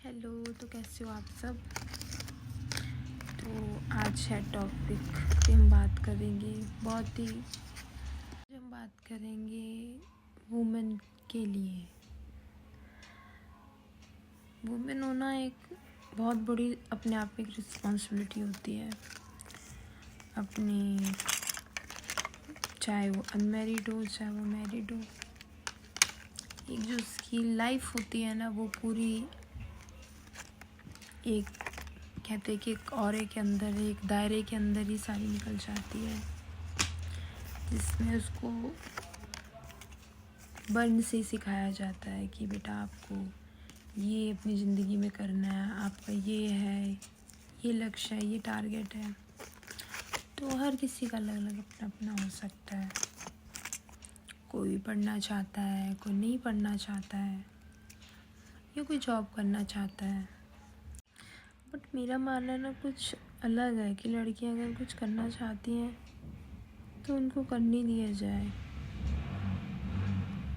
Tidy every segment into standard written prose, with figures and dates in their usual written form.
Hello. तो कैसे हो आप सब। तो आज है टॉपिक पे हम बात करेंगे वुमेन के लिए। वुमेन होना एक बहुत बड़ी अपने आप में एक रिस्पॉन्सिबिलिटी होती है अपनी, चाहे वो अनमैरिड हो चाहे वो मैरिड हो। एक जो उसकी लाइफ होती है ना, वो पूरी एक कहते हैं कि एक औरे के अंदर, एक दायरे के अंदर ही सारी निकल जाती है, जिसमें उसको बर्न से सिखाया जाता है कि बेटा आपको ये अपनी ज़िंदगी में करना है, आपका ये है, ये लक्ष्य है, ये टारगेट है। तो हर किसी का अलग अलग अपना अपना हो सकता है। कोई पढ़ना चाहता है, कोई नहीं पढ़ना चाहता है, या कोई जॉब करना चाहता है। बट मेरा मानना ना कुछ अलग है कि लड़कियां अगर कुछ करना चाहती हैं तो उनको करने दिया जाए।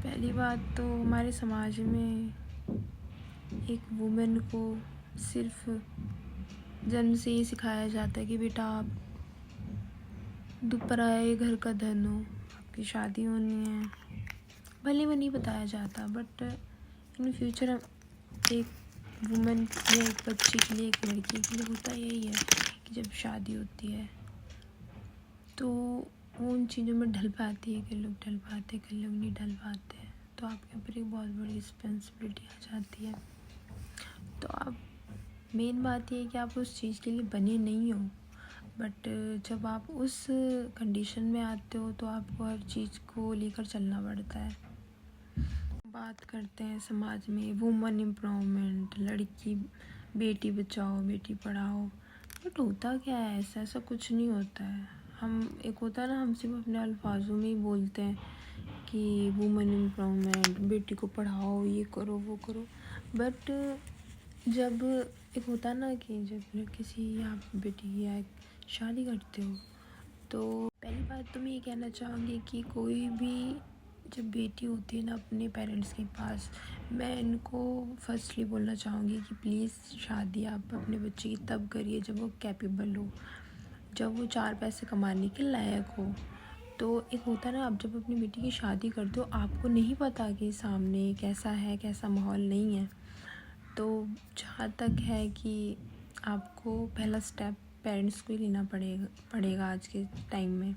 पहली बात तो हमारे समाज में एक वुमेन को सिर्फ जन्म से ही सिखाया जाता है कि बेटा आप पराए घर का धन हो, आपकी शादी होनी है। भले में नहीं बताया जाता, बट इन फ्यूचर एक वुमेन या एक बच्ची के लिए, एक लड़की के लिए होता यही है कि जब शादी होती है तो वो उन चीज़ों में ढल पाती है। कई लोग ढल पाते, कई लोग नहीं ढल पाते हैं। तो आपके ऊपर एक बहुत बड़ी रिस्पॉन्सिबिलिटी आ जाती है। तो आप, मेन बात ये है कि आप उस चीज़ के लिए बने नहीं हो, बट जब आप उस कंडीशन में आते हो तो आपको हर चीज़ को लेकर चलना पड़ता है। बात करते हैं समाज में वुमेन एम्पावरमेंट, लड़की, बेटी बचाओ बेटी पढ़ाओ। बट होता क्या है, ऐसा कुछ नहीं होता है। हम एक होता है ना, हम सिर्फ अपने अल्फाजों में ही बोलते हैं कि वुमेन एम्पावरमेंट, बेटी को पढ़ाओ, ये करो वो करो। बट जब एक होता है ना कि जब किसी आप बेटी या शादी करते हो, तो पहली बात तो मैं ये कहना चाहूँगी कि कोई भी जब बेटी होती है ना अपने पेरेंट्स के पास, मैं इनको फर्स्टली बोलना चाहूँगी कि प्लीज़ शादी आप अपने बच्चे की तब करिए जब वो कैपेबल हो, जब वो 4 पैसे कमाने के लायक हो। तो एक होता है ना, आप जब अपनी बेटी की शादी करते हो आपको नहीं पता कि सामने कैसा है, कैसा माहौल नहीं है। तो जहाँ तक है कि आपको पहला स्टेप पेरेंट्स को ही लेना पड़ेगा आज के टाइम में,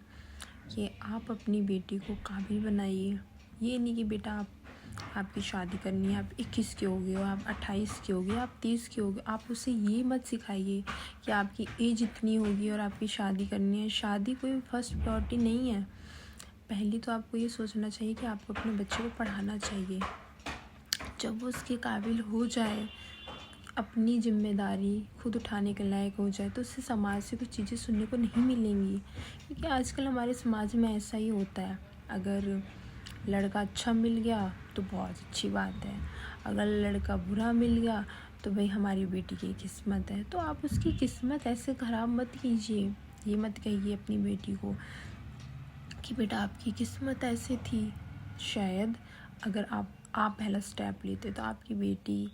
कि आप अपनी बेटी को काबिल बनाइए। ये नहीं कि बेटा आपकी शादी करनी है, आप 21 के हो गए हो, आप 28 के हो गए, आप 30 के हो गए, आप उसे ये मत सिखाइए कि आपकी एज इतनी होगी और आपकी शादी करनी है। शादी कोई फर्स्ट प्रायोरिटी नहीं है। पहले तो आपको ये सोचना चाहिए कि आपको अपने बच्चे को पढ़ाना चाहिए। जब वो उसके काबिल हो जाए, अपनी जिम्मेदारी खुद उठाने के लायक हो जाए, तो उससे समाज से कुछ चीज़ें सुनने को नहीं मिलेंगी। क्योंकि आजकल हमारे समाज में ऐसा ही होता है, अगर लड़का अच्छा मिल गया तो बहुत अच्छी बात है, अगर लड़का बुरा मिल गया तो भाई हमारी बेटी की किस्मत है। तो आप उसकी किस्मत ऐसे ख़राब मत कीजिए। ये मत कहिए अपनी बेटी को कि बेटा आपकी किस्मत ऐसे थी। शायद अगर आप पहला स्टेप लेते तो आपकी बेटी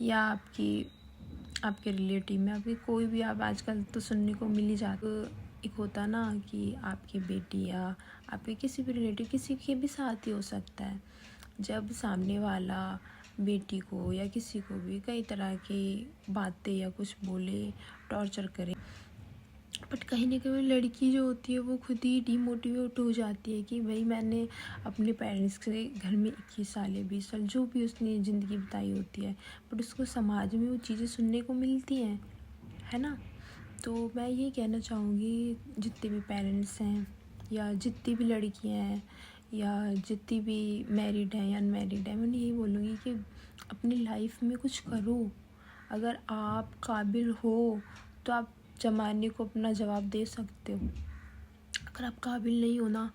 या आपके रिलेटिव में आपकी कोई भी, आप आजकल तो सुनने को मिल ही जाता। एक होता ना कि आपकी बेटी या आपके किसी भी रिलेटिव, किसी के भी साथ ही हो सकता है, जब सामने वाला बेटी को या किसी को भी कई तरह की बातें या कुछ बोले, टॉर्चर करे, बट कहीं ना कहीं लड़की जो होती है वो खुद ही डीमोटिवेट हो जाती है कि भाई मैंने अपने पेरेंट्स के घर में 21 साल या 20 साल जो भी उसने ज़िंदगी बिताई होती है, बट उसको समाज में वो चीज़ें सुनने को मिलती हैं, है ना। तो मैं ये कहना चाहूँगी जितने भी पेरेंट्स हैं या जितनी भी लड़कियाँ हैं या जितनी भी मैरिड हैं या अनमैरिड हैं, मैं यही बोलूँगी कि अपनी लाइफ में कुछ करो। अगर आप काबिल हो तो आप ज़माने को अपना जवाब दे सकते हो। अगर आप काबिल नहीं हो ना,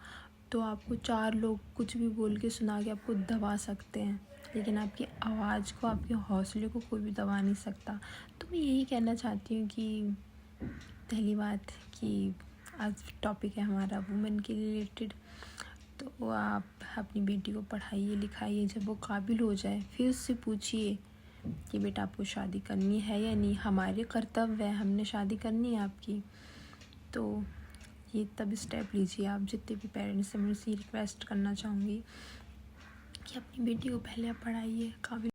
तो आपको 4 लोग कुछ भी बोल के सुना के आपको दबा सकते हैं, लेकिन आपकी आवाज़ को, आपके हौसले को कोई भी दबा नहीं सकता। तो मैं यही कहना चाहती हूँ कि पहली बात कि आज टॉपिक है हमारा वुमेन के रिलेटेड। तो आप अपनी बेटी को पढ़ाइए लिखाइए, जब वो काबिल हो जाए फिर उससे पूछिए कि बेटा आपको शादी करनी है या नहीं, हमारे कर्तव्य है, हमने शादी करनी है आपकी। तो ये तब स्टेप लीजिए आप। जितने भी पेरेंट्स से मैं इसी रिक्वेस्ट करना चाहूँगी कि अपनी बेटी को पहले आप पढ़ाइए, काबिल